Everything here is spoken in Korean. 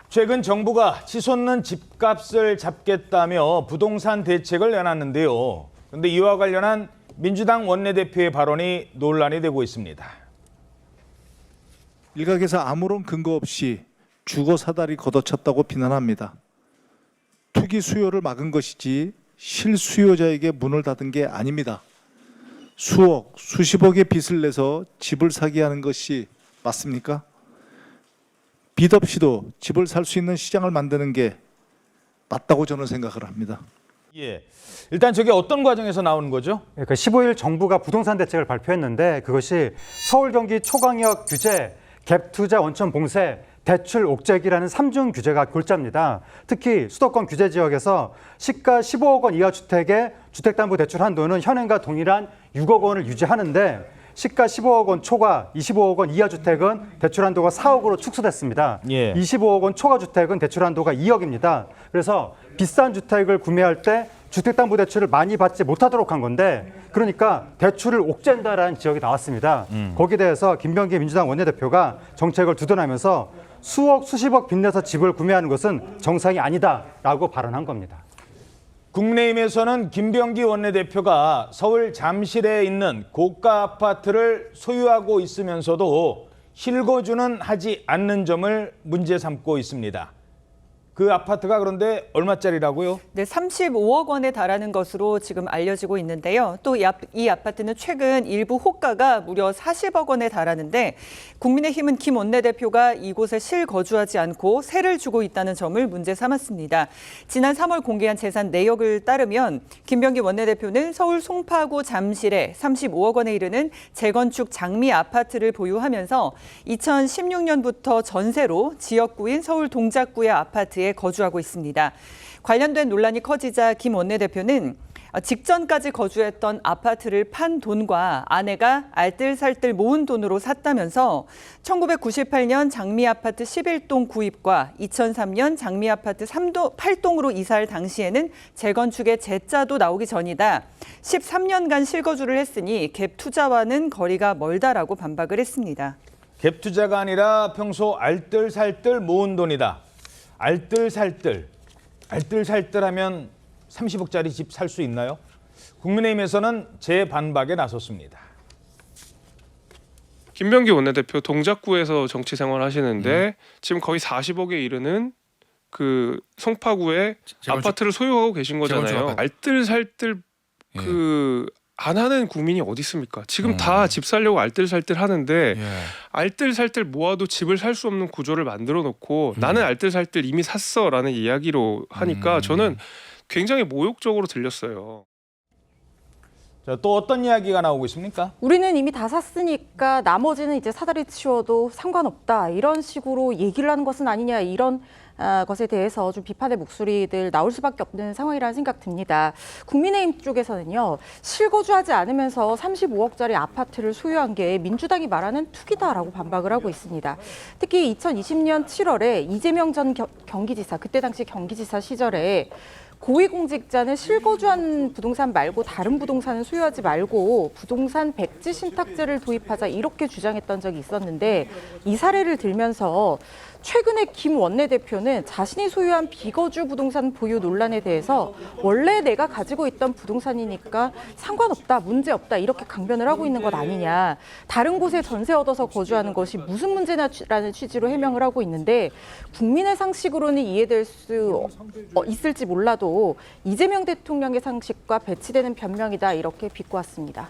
최근 정부가 치솟는 집값을 잡겠다며 부동산 대책을 내놨는데요. 그런데 이와 관련한 민주당 원내대표의 발언이 논란이 되고 있습니다. 일각에서 아무런 근거 없이 주거 사다리 걷어찼다고 비난합니다. 투기 수요를 막은 것이지 실수요자에게 문을 닫은 게 아닙니다. 수억, 수십억의 빚을 내서 집을 사게 하는 것이 맞습니까? 빚 없이도 집을 살 수 있는 시장을 만드는 게 맞다고 저는 생각을 합니다. 예, 일단 저게 어떤 과정에서 나오는 거죠? 그러니까 15일 정부가 부동산 대책을 발표했는데 그것이 서울 경기 초강력 규제, 갭 투자 원천 봉쇄, 대출 옥죄기라는 3중 규제가 골자입니다. 특히 수도권 규제 지역에서 시가 15억 원 이하 주택의 주택담보대출 한도는 현행과 동일한 6억 원을 유지하는데 시가 15억 원 초과 25억 원 이하 주택은 대출 한도가 4억으로 축소됐습니다. 예. 25억 원 초과 주택은 대출 한도가 2억입니다. 그래서 비싼 주택을 구매할 때 주택담보대출을 많이 받지 못하도록 한 건데 그러니까 대출을 옥죄한다라는 지적이 나왔습니다. 거기에 대해서 김병기 민주당 원내대표가 정책을 두둔하면서 수억 수십억 빚내서 집을 구매하는 것은 정상이 아니다라고 발언한 겁니다. 국민의힘에서는 김병기 원내대표가 서울 잠실에 있는 고가 아파트를 소유하고 있으면서도 실거주는 하지 않는 점을 문제 삼고 있습니다. 그 아파트가 그런데 얼마짜리라고요? 네, 35억 원에 달하는 것으로 지금 알려지고 있는데요. 또 이 아파트는 최근 일부 호가가 무려 40억 원에 달하는데 국민의힘은 김 원내대표가 이곳에 실거주하지 않고 세를 주고 있다는 점을 문제 삼았습니다. 지난 3월 공개한 재산 내역을 따르면 김병기 원내대표는 서울 송파구 잠실에 35억 원에 이르는 재건축 장미 아파트를 보유하면서 2016년부터 전세로 지역구인 서울 동작구의 아파트에 거주하고 있습니다. 관련된 논란이 커지자 김 원내대표는 직전까지 거주했던 아파트를 판 돈과 아내가 알뜰살뜰 모은 돈으로 샀다면서 1998년 장미아파트 11동 구입과 2003년 장미아파트 8동으로 이사할 당시에는 재건축의 재자도 나오기 전이다. 13년간 실거주를 했으니 갭 투자와는 거리가 멀다라고 반박을 했습니다. 갭 투자가 아니라 평소 알뜰살뜰 모은 돈이다. 알뜰살뜰하면 30억짜리 집 살 수 있나요? 국민의힘에서는 재반박에 나섰습니다. 김병기 원내대표 동작구에서 정치 생활 하시는데 지금 거의 40억에 이르는 그 송파구에 아파트를 소유하고 계신 거잖아요. 알뜰살뜰 안 하는 국민이 어디 있습니까? 지금 다 집 살려고 알뜰살뜰 하는데 알뜰살뜰 모아도 집을 살 수 없는 구조를 만들어 놓고 나는 알뜰살뜰 이미 샀어라는 이야기로 하니까 저는 굉장히 모욕적으로 들렸어요. 자, 또 어떤 이야기가 나오고 있습니까? 우리는 이미 다 샀으니까 나머지는 이제 사다리 치워도 상관없다. 이런 식으로 얘기를 하는 것은 아니냐. 이런 것에 대해서 좀 비판의 목소리들 나올 수밖에 없는 상황이라는 생각 듭니다. 국민의힘 쪽에서는요. 실거주하지 않으면서 35억짜리 아파트를 소유한 게 민주당이 말하는 투기다라고 반박을 하고 있습니다. 특히 2020년 7월에 이재명 전 경기지사, 그때 당시 경기지사 시절에 고위공직자는 실거주한 부동산 말고 다른 부동산은 소유하지 말고 부동산 백지 신탁제를 도입하자 이렇게 주장했던 적이 있었는데 이 사례를 들면서 최근에 김 원내대표는 자신이 소유한 비거주 부동산 보유 논란에 대해서 원래 내가 가지고 있던 부동산이니까 상관없다, 문제없다 이렇게 강변을 하고 있는 것 아니냐. 다른 곳에 전세 얻어서 거주하는 것이 무슨 문제냐라는 취지로 해명을 하고 있는데 국민의 상식으로는 이해될 수 있을지 몰라도 이재명 대통령의 상식과 배치되는 변명이다 이렇게 비꼬았습니다.